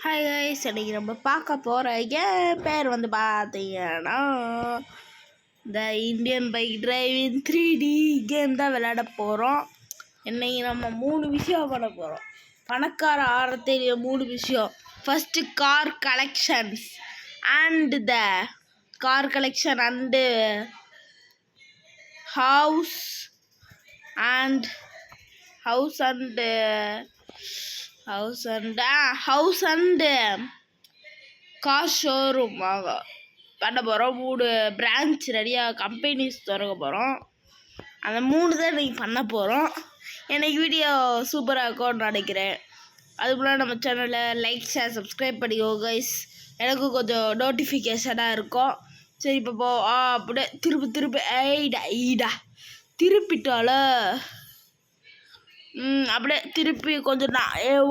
Hi guys, இன்னைக்கு நம்ம பார்க்க போகிற என் பேர் வந்து பார்த்தீங்கன்னா இந்த Indian bike driving 3D game தான் விளையாட போகிறோம். இன்னைக்கு நம்ம 3 விஷயம் பண்ண போகிறோம். பணக்கார ஆற தெரிய 3 விஷயம். First car collections and house and car showroom வாங்க பண்ண போகிறோம். 3 பிரான்ச் ரெடியாக கம்பெனிஸ் திறக்க போகிறோம். அந்த 3 தான் இன்றைக்கி பண்ண போகிறோம். எனக்கு வீடியோ சூப்பராக இருக்கும்னு நினைக்கிறேன். அதுக்குள்ளே நம்ம சேனலை லைக் ஷேர் சப்ஸ்கிரைப் பண்ணிக்கோ கைஸ். எனக்கு கொஞ்சம் நோட்டிஃபிகேஷனாக இருக்கும். சரி இப்போ அப்படியே திருப்பி திருப்பிட்டால அப்படியே திருப்பி கொஞ்சம்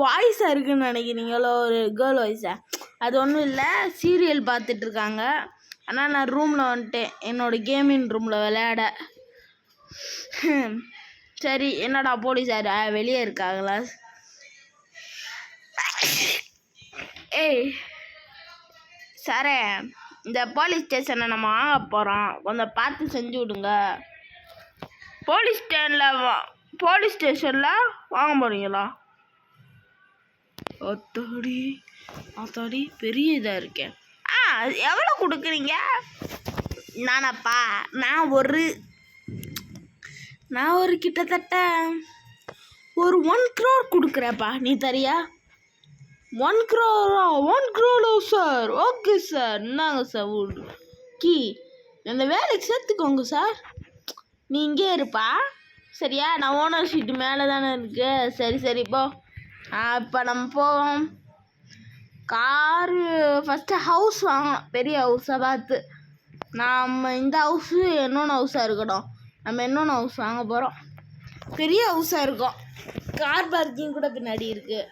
வாய்ஸாக இருக்குதுன்னு நினைக்கிறீங்களோ, ஒரு கேர்ள் வாய்ஸாக. அது ஒன்றும் இல்லை, சீரியல் பார்த்துட்ருக்காங்க. ஆனால் நான் ரூமில் வந்துட்டேன், என்னோடய கேமிங் ரூமில் விளையாட. சரி, என்னடா போலீஸ் சார் வெளியே இருக்காங்களா? ஏய் சாரே, இந்த போலீஸ் ஸ்டேஷனை நம்ம வாங்க போகிறோம், கொஞ்சம் பார்த்து செஞ்சு விடுங்க. போலீஸ் ஸ்டேஷனில் வாங்க போகிறீங்களா? அத்தாடி பெரிய இதாக இருக்கேன். எவ்வளோ கொடுக்குறீங்க? நானாப்பா, நான் ஒரு கிட்டத்தட்ட ஒரு 1 crore கொடுக்குறேன்ப்பா. நீ தரியா? 1 crore? 1 crore sir. Okay sir, இந்தாங்க சார் கீ. இந்த வேலைக்கு சேர்த்துக்கோங்க சார். நீ இங்கே இருப்பா, சரியா? நான் ஓனர் ஷீட்டு மேலே தானே இருக்கு. சரி போ. இப்போ நம்ம போவோம். காரு ஃபஸ்ட்டு ஹவுஸ் வாங்கணும், பெரிய ஹவுஸாக பார்த்து. நம்ம இந்த ஹவுஸு என்னென்ன ஹவுஸாக இருக்கணும். நம்ம என்னென்ன ஹவுஸ் வாங்க போகிறோம், பெரிய ஹவுஸாக இருக்கும். கார் பார்க்கிங் கூட பின்னாடி இருக்குது.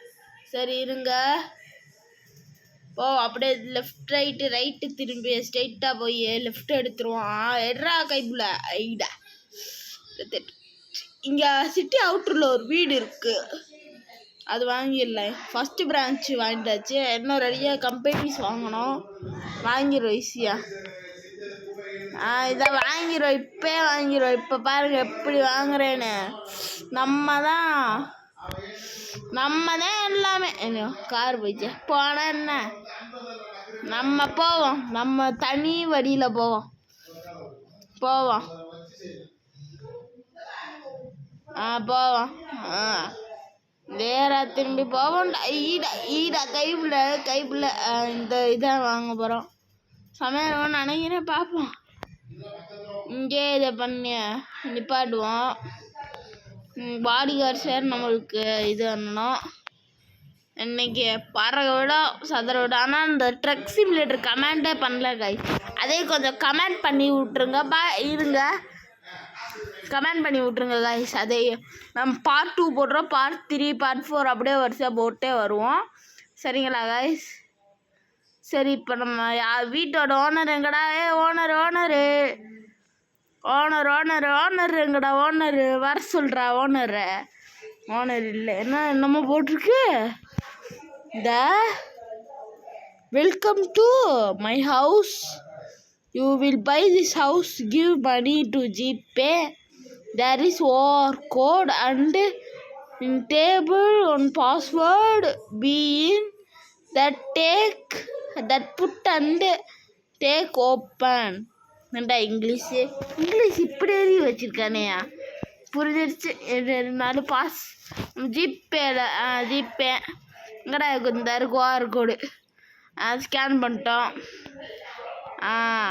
சரி இருங்க, அப்படியே லெஃப்ட் ரைட்டு திரும்பி ஸ்ட்ரெயிட்டாக போய் லெஃப்ட் எடுத்துருவோம். எட்ரா கைப்புல ஐடா. இங்கே சிட்டி அவுட்டரில் ஒரு வீடு இருக்குது, அது வாங்கிடலாம். ஃபஸ்ட்டு பிரான்ச்சு வாங்கிட்டாச்சு. இன்னும் ரெடியாக கம்பெனிஸ் வாங்கணும். வாங்கிடுவோம் ஈஸியாக. இதை வாங்கிடுவோம், வாங்கிடுவோம். இப்போ பாருங்கள் எப்படி வாங்குறேன்னு. நம்ம தான் எல்லாமே. கார் போயிடுச்சு, போனால் என்ன, நம்ம போவோம். நம்ம தனி வழியில் போவோம். நேராக திரும்பி போவோம். ஈடா கைப்புள்ள இந்த இதை வாங்க போகிறோம். சமையல் நினைக்கிறேன், பார்ப்போம். இங்கே இதை பண்ணி நிப்பாட்டுவோம். பாடி கார்டு சார் நம்மளுக்கு இது பண்ணணும். இன்னைக்கு பறவை விட சதுர விட. ஆனால் இந்த ட்ரக் சிமுலேட்டர் கமெண்டே பண்ணல காய். அதே கொஞ்சம் கமெண்ட் பண்ணி விட்ருங்க. இருங்க, கமெண்ட் பண்ணி விட்ருங்க காய்ஸ். அதே நம்ம பார்ட் 2 போடுறோம், பார்ட் 3, பார்ட் 4 அப்படியே வரிசையாக போட்டே வருவோம். சரிங்களா காய்ஸ்? சரி, இப்போ நம்ம வீட்டோட ஓனர் எங்கடா? ஓனர் எங்கடா? வர சொல்கிறா. ஓனர் இல்லை, என்னமோ போட்டிருக்கு. Welcome to my house. You will buy this house, give money to GPay. There is OR code and in table on password be in that put and take open. என்னடா English இப்படி எழுதி வச்சுருக்கானேயா, புரிஞ்சிருச்சு. 4 pass. GPay எங்கடா இந்த OR code scan பண்ணிட்டோம்.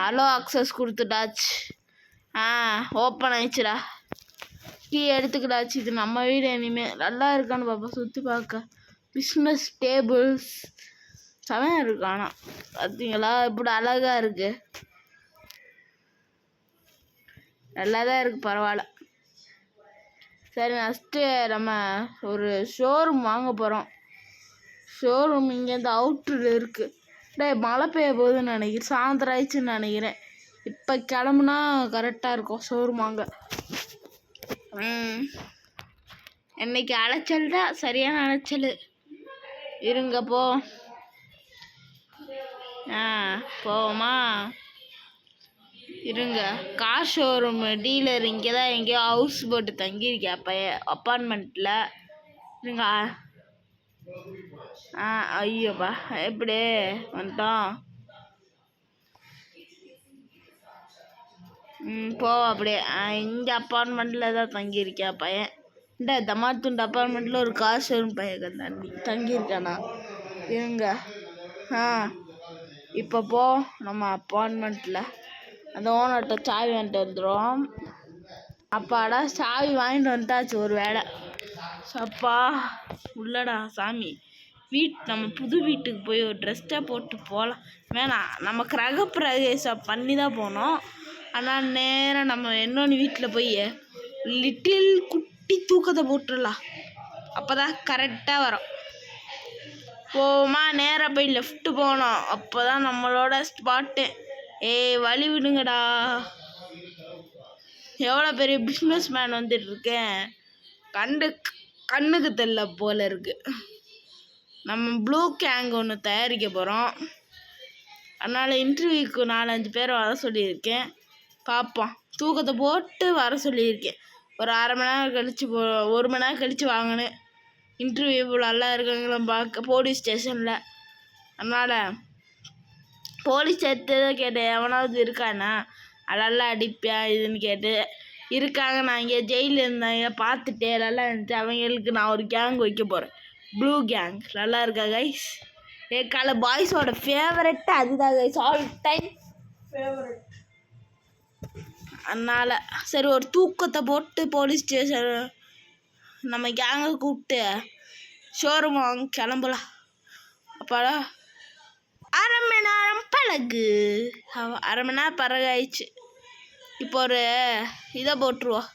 Allow access கொடுத்துட்டாச்சு. Open ஆயிடுச்சுடா. Key எடுத்துக்கிட்டாச்சு. இது நம்ம வீடு. இனிமேல் நல்லா இருக்கான்னு பாப்பா சுற்றி பார்க்க. பிஸ்னஸ் டேபிள்ஸ் செமையாக இருக்கு. ஆனால் பார்த்தீங்களா இப்படி அழகாக இருக்குது. நல்லா தான் இருக்குது, பரவாயில்ல. சரி, நெக்ஸ்ட்டு நம்ம ஒரு ஷோரூம் வாங்க போகிறோம். ஷோரூம் இங்கேருந்து அவுட்டரில் இருக்குது. மழை பெய்ய போகுதுன்னு நினைக்கிறேன், சாயந்தரம் ஆயிடுச்சுன்னு நினைக்கிறேன். இப்போ கிளம்புனா கரெக்டாக இருக்கும் ஷோரூம் வாங்க. இன்னைக்கு அலைச்சல் தான், சரியான அலைச்சல். இருங்கப்போ போவோமா? இருங்க, கார் ஷோரூம் டீலர் இங்கே தான் எங்கேயோ ஹவுஸ் போட்டு தங்கியிருக்கேன் அப்பார்ட்மெண்ட்டில். இருங்க. ஐயோப்பா, எப்படி வந்துட்டோம்? போவோம் அப்படியே. இங்கே அப்பார்ட்மெண்ட்டில் தான் தங்கியிருக்கேன் பையன். இந்த தமாத்துண்டு அப்பார்ட்மெண்ட்டில் ஒரு கார் ஷோரூம் பையன் தங்கியிருக்கானா? இருங்க. இப்போ நம்ம அப்பார்ட்மெண்ட்டில் அந்த ஓனர்கிட்ட சாவி வாங்கிட்டு வந்துடும். அப்பாடா, சாவி வாங்கிட்டு வந்துட்டாச்சு ஒரு வேலை. அப்பா உள்ளடா சாமி. நம்ம புது வீட்டுக்கு போய் ஒரு ட்ரெஸ்ஸை போட்டு போகலாம். வேணாம், நம்ம கிரகப்பிரவேசம் பண்ணி தான் போனோம். ஆனால் நேராக நம்ம இன்னொன்று வீட்டில் போய் லிட்டில் குட்டி தூக்கத்தை போட்டுடலாம். அப்போ தான் கரெக்டாக வரும். போமா, நேராக போய் லெஃப்ட்டு போனோம். அப்போ தான் நம்மளோட ஸ்பாட்டு. வழி விடுங்கடா. எவ்வளோ பெரிய பிஸ்னஸ் மேன் வந்துட்டு இருக்கேன். கண்ணுக்கு தெரியல போல இருக்கு. நம்ம ப்ளூ கேங் ஒன்று தயாரிக்க போகிறோம். அதனால் இன்டர்வியூக்கு 4-5 பேரை வர சொல்லியிருக்கேன். பார்ப்போம். தூக்கத்தை போட்டு வர சொல்லியிருக்கேன். ஒரு 1/2 மணி நேரம் கழித்து 1 மணி நேரம் கழித்து வாங்கினேன். இன்டர்வியூ நல்லா இருக்காங்களா பார்க்க போலீஸ் ஸ்டேஷனில். அதனால் போலீஸ் ஸ்டேஷன் கேட்டேன், எவனாவது இருக்கானா அதெல்லாம் அடிப்பியா இதுன்னு கேட்டு இருக்காங்க. நான் இங்கே ஜெயிலில் இருந்தாங்க பார்த்துட்டே நல்லா இருந்துச்சு. அவங்களுக்கு நான் ஒரு கேங் வைக்க போகிறேன், ப்ளூ கேங். நல்லா இருக்கா கைஸ்? காலை பாய்ஸோட ஃபேவரெட்டு அதுதான் கைஸ், ஆல் டைம் ஃபேவரெட். அதனால் சரி, ஒரு தூக்கத்தை போட்டு போலீஸ் ஸ்டேஷன் நம்ம கேங்கை கூப்பிட்டு ஷோரூம் வாங்க கிளம்பலாம். அப்பாடா, 1/2 மணி நேரம் பழகு. 1/2 மணி நேரம் பழகாயிடுச்சு. இப்போ ஒரு இதை போட்டுருவோம்.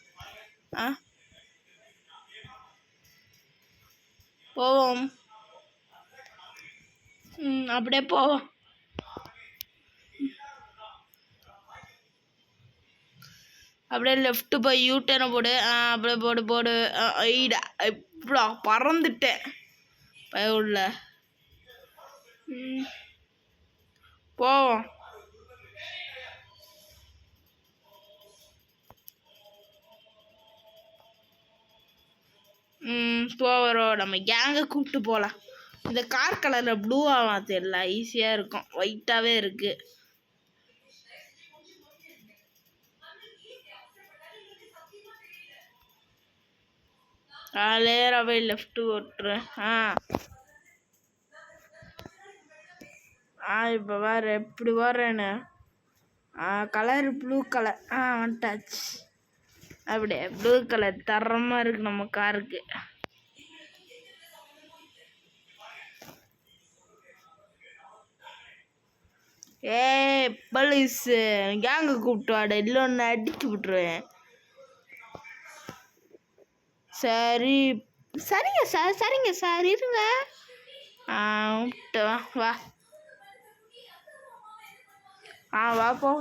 போவோம். அப்படியே போவோம். அப்படியே லெஃப்ட்டு போய் யூட்டனை போடு. அப்படியே போடு. ஐடா, இப்படா பறந்துட்டேன் உள்ள. போவோம். போகிறோம். நம்ம கேங்கை கூப்பிட்டு போகலாம். இந்த கார் கலரில் ப்ளூவாக தெரியல, ஈஸியாக இருக்கும். ஒயிட்டாகவே இருக்குது. நேராகவே லெஃப்ட்டு ஓட்டுறேன். இப்போ வேறு எப்படி வர்றேன்னு. Colour blue colour. வந்துட்டாச்சு. அப்படியே ப்ளூ கலர் தரமாக இருக்குது நம்ம காருக்கு. போலீஸு கேங்கு கூப்பிட்டு வாட, இல்லை ஒன்று அடிச்சு விட்ருவேன். சரிங்க சார் இருங்க. வா வா போ.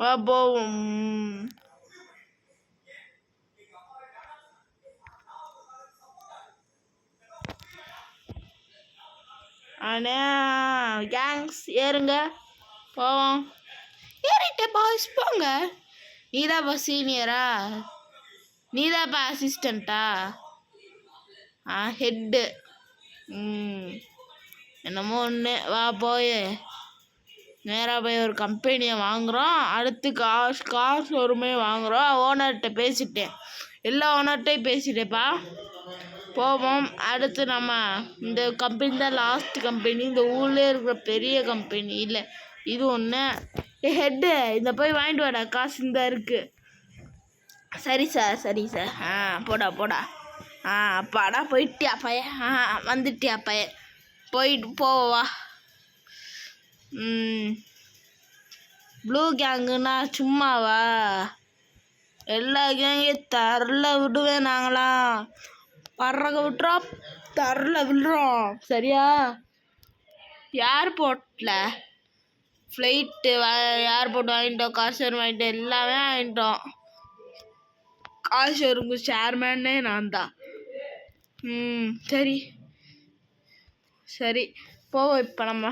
வா போவோம். கேங்ஸ் ஏறுங்க, போவோம். ஏறிட்ட பாய்ஸ் போங்க. நீதாப்பா சீனியரா? நீதாப்பா அசிஸ்டண்ட்டா? ஹெட்டு. என்னமோ ஒன்று. வா போய் நேராக போய் ஒரு கம்பெனியை வாங்குகிறோம். அடுத்து கார் ஷோரூமே வாங்குகிறோம். ஓனர்கிட்ட பேசிட்டேன், எல்லா ஓனர்கிட்டையும் பேசிட்டேப்பா. போவோம். அடுத்து நம்ம இந்த கம்பெனி தான் லாஸ்ட் கம்பெனி. இந்த ஊர்லேயே இருக்கிற பெரிய கம்பெனி இல்லை, இது ஒன்று. ஹெட்டு, இந்த போய் வாங்கிட்டு வாடா, காசு இந்த இருக்குது. சரி சார். போடா. அப்பாடா, போயிட்டியா பையன்? வந்துட்டியா பையன்? போயிட்டு போவா. ப்ளூ கேங்குன்னா சும்மாவா? எல்லா கேங்கையும் தரல விடுவேன். நாங்களாம் பறக்க விட்டுறோம், தரல விடுறோம். சரியா? ஏர்போர்ட்டில் ஃப்ளைட்டு ஏர்போர்ட் வாங்கிட்டோம், கார் ஷோரூம் வாங்கிட்டோம், எல்லாமே வாங்கிட்டோம். கார் ஷோரூமுக்கு சேர்மேனே நான் தான். சரி, சரி போவோம் இப்போ நம்ம.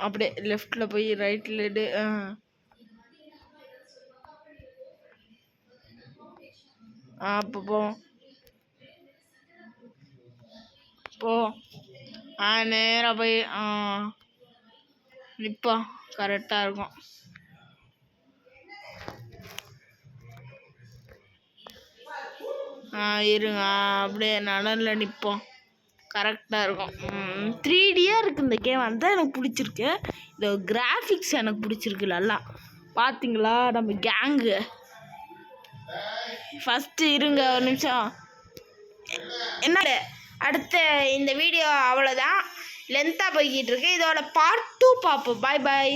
அப்படியே லெஃப்டில் போய் ரைட்டில் எடு. அப்போ போவோம் போ. நேராக போய் நிற்போம், கரெக்டாக இருக்கும். இருங்க, அப்படியே நடனில் நிற்போம், கரெக்டாக இருக்கும். 3Dயாக இருக்குது இந்த கேம், அதுதான் எனக்கு பிடிச்சிருக்கு. இந்த கிராஃபிக்ஸ் எனக்கு பிடிச்சிருக்கு நல்லா. பார்த்தீங்களா நம்ம கேங்கு. ஃபஸ்ட்டு இருங்க ஒரு நிமிஷம். என்ன அடுத்த இந்த வீடியோ அவ்வளோதான், லென்த்தாக போய்கிட்டு இருக்கு. இதோட பார்ட் 2 பார்ப்போம். பாய் பாய்.